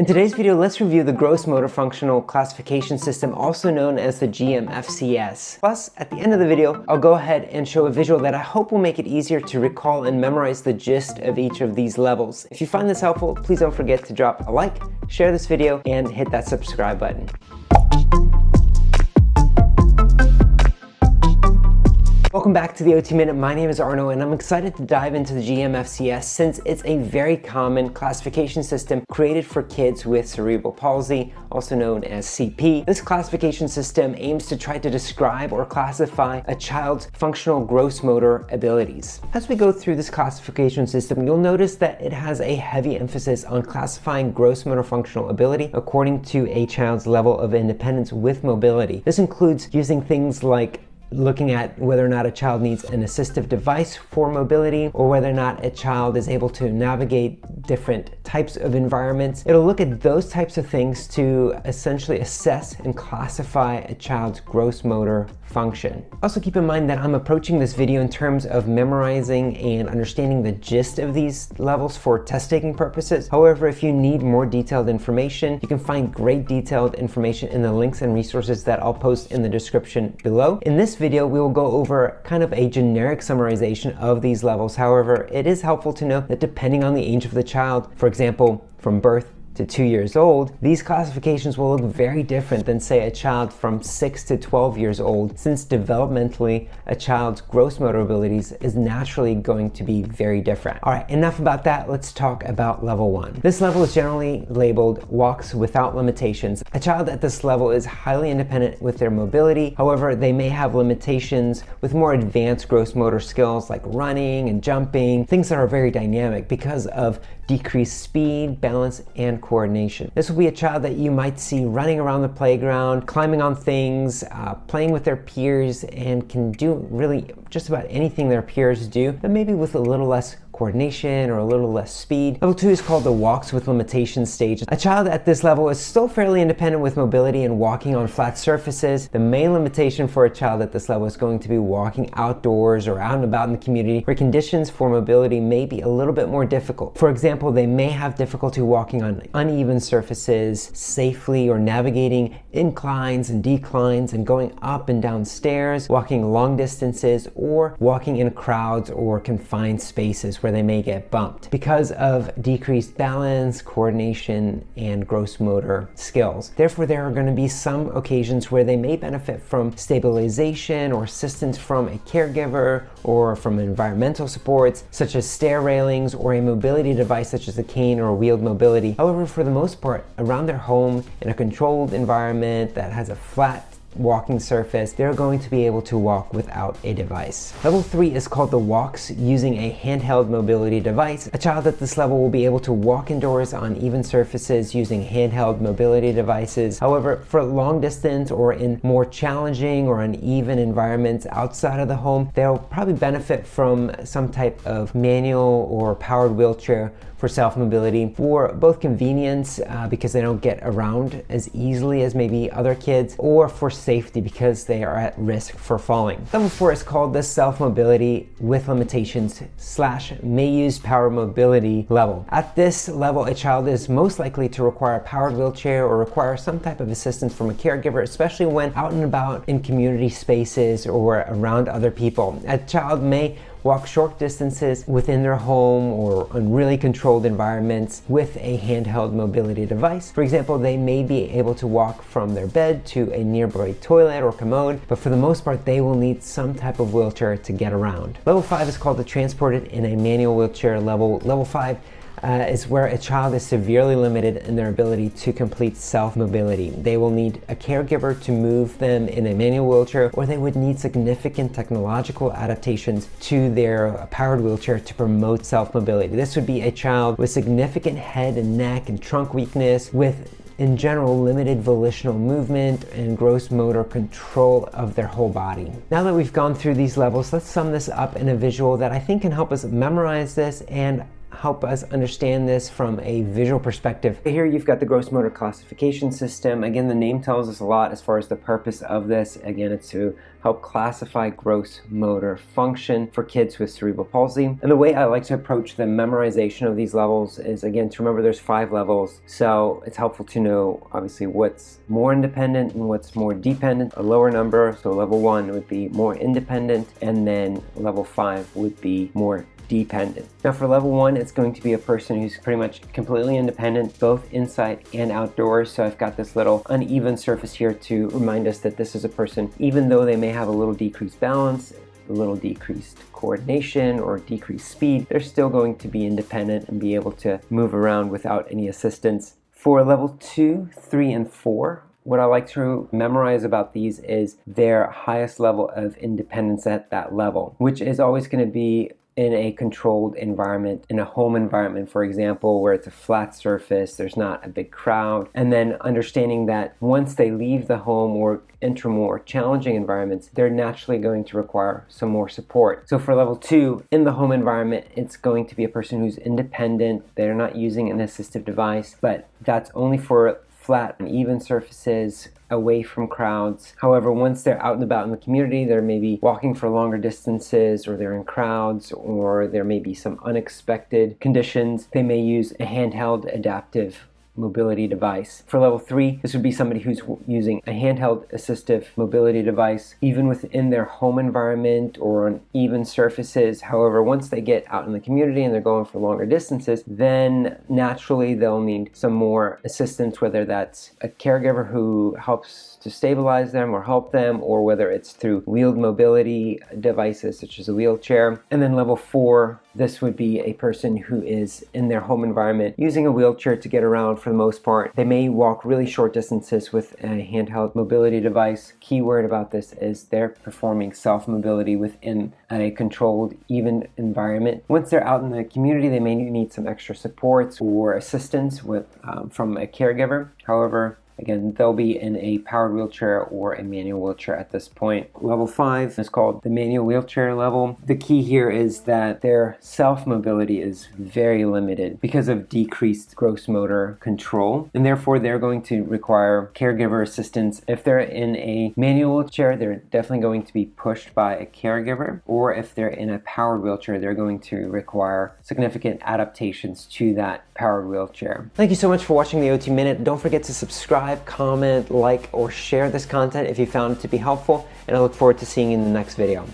In today's video, let's review the gross motor functional classification system, also known as the Gmfcs. Plus, at the end of the video, I'll go ahead and show a visual that I hope will make it easier to recall and memorize the gist of each of these levels. If you find this helpful, please don't forget to drop a like, share this video, and hit that subscribe button. Welcome back to the OT Minute. My name is Arno and I'm excited to dive into the Gmfcs since it's a very common classification system created for kids with cerebral palsy, also known as CP. This classification system aims to try to describe or classify a child's functional gross motor abilities. As we go through this classification system, you'll notice that it has a heavy emphasis on classifying gross motor functional ability according to a child's level of independence with mobility. This includes using things like looking at whether or not a child needs an assistive device for mobility or whether or not a child is able to navigate different types of environments. It'll look at those types of things to essentially assess and classify a child's gross motor function. Also keep in mind that I'm approaching this video in terms of memorizing and understanding the gist of these levels for test-taking purposes. However, if you need more detailed information, you can find great detailed information in the links and resources that I'll post in the description below. In this video, we will go over kind of a generic summarization of these levels. However, it is helpful to know that depending on the age of the child, for example, from birth to 2 years old, these classifications will look very different than, say, a child from 6 to 12 years old, since developmentally a child's gross motor abilities is naturally going to be very different. All right, enough about that. Let's talk about level 1. This level is generally labeled walks without limitations. A child at this level is highly independent with their mobility. However, they may have limitations with more advanced gross motor skills like running and jumping, things that are very dynamic because of decreased speed, balance, and coordination. This will be a child that you might see running around the playground, climbing on things, playing with their peers, and can do really just about anything their peers do, but maybe with a little less coordination or a little less speed. Level 2 is called the walks with limitations stage. A child at this level is still fairly independent with mobility and walking on flat surfaces. The main limitation for a child at this level is going to be walking outdoors or out and about in the community where conditions for mobility may be a little bit more difficult. For example, they may have difficulty walking on uneven surfaces safely or navigating inclines and declines and going up and down stairs, walking long distances, or walking in crowds or confined spaces where they may get bumped because of decreased balance, coordination, and gross motor skills. Therefore, there are going to be some occasions where they may benefit from stabilization or assistance from a caregiver or from environmental supports such as stair railings or a mobility device such as a cane or a wheeled mobility. However, for the most part, around their home in a controlled environment that has a flat walking surface, they're going to be able to walk without a device. Level 3 is called the walks using a handheld mobility device. A child at this level will be able to walk indoors on even surfaces using handheld mobility devices. However, for long distance or in more challenging or uneven environments outside of the home, they'll probably benefit from some type of manual or powered wheelchair for self-mobility for both convenience because they don't get around as easily as maybe other kids, or for safety because they are at risk for falling. Level 4 is called the self-mobility with limitations / may use power mobility level. At this level, a child is most likely to require a powered wheelchair or require some type of assistance from a caregiver, especially when out and about in community spaces or around other people. A child may walk short distances within their home or in really controlled environments with a handheld mobility device. For example, they may be able to walk from their bed to a nearby toilet or commode, but for the most part, they will need some type of wheelchair to get around. Level 5 is called the transported in a manual wheelchair level. Level 5 is where a child is severely limited in their ability to complete self-mobility. They will need a caregiver to move them in a manual wheelchair, or they would need significant technological adaptations to their powered wheelchair to promote self-mobility. This would be a child with significant head and neck and trunk weakness, with in general limited volitional movement and gross motor control of their whole body. Now that we've gone through these levels, let's sum this up in a visual that I think can help us memorize this and help us understand this from a visual perspective. Here you've got the gross motor classification system. Again, the name tells us a lot as far as the purpose of this. Again, it's to help classify gross motor function for kids with cerebral palsy. And the way I like to approach the memorization of these levels is, again, to remember there's 5 levels. So it's helpful to know, obviously, what's more independent and what's more dependent. A lower number, so level 1 would be more independent, and then level 5 would be more dependent. Now for level 1, it's going to be a person who's pretty much completely independent, both inside and outdoors. So I've got this little uneven surface here to remind us that this is a person, even though they may have a little decreased balance, a little decreased coordination or decreased speed, they're still going to be independent and be able to move around without any assistance. For level 2, 3, and 4, what I like to memorize about these is their highest level of independence at that level, which is always going to be in a controlled environment, in a home environment, for example, where it's a flat surface, there's not a big crowd. And then understanding that once they leave the home or enter more challenging environments, they're naturally going to require some more support. So for level 2, in the home environment, it's going to be a person who's independent. They're not using an assistive device, but that's only for flat and even surfaces, away from crowds. However, once they're out and about in the community, they're maybe walking for longer distances, or they're in crowds, or there may be some unexpected conditions, they may use a handheld adaptive mobility device. For level 3, this would be somebody who's using a handheld assistive mobility device, even within their home environment or on even surfaces. However, once they get out in the community and they're going for longer distances, then naturally they'll need some more assistance, whether that's a caregiver who helps to stabilize them or help them, or whether it's through wheeled mobility devices such as a wheelchair. And then level 4, this would be a person who is in their home environment using a wheelchair to get around for the most part. They may walk really short distances with a handheld mobility device. Key word about this is they're performing self-mobility within a controlled, even environment. Once they're out in the community, they may need some extra supports or assistance from a caregiver. However, again, they'll be in a powered wheelchair or a manual wheelchair at this point. Level 5 is called the manual wheelchair level. The key here is that their self-mobility is very limited because of decreased gross motor control, and therefore they're going to require caregiver assistance. If they're in a manual wheelchair, they're definitely going to be pushed by a caregiver, or if they're in a powered wheelchair, they're going to require significant adaptations to that powered wheelchair. Thank you so much for watching the OT Minute. Don't forget to subscribe, comment, like, or share this content if you found it to be helpful, and I look forward to seeing you in the next video.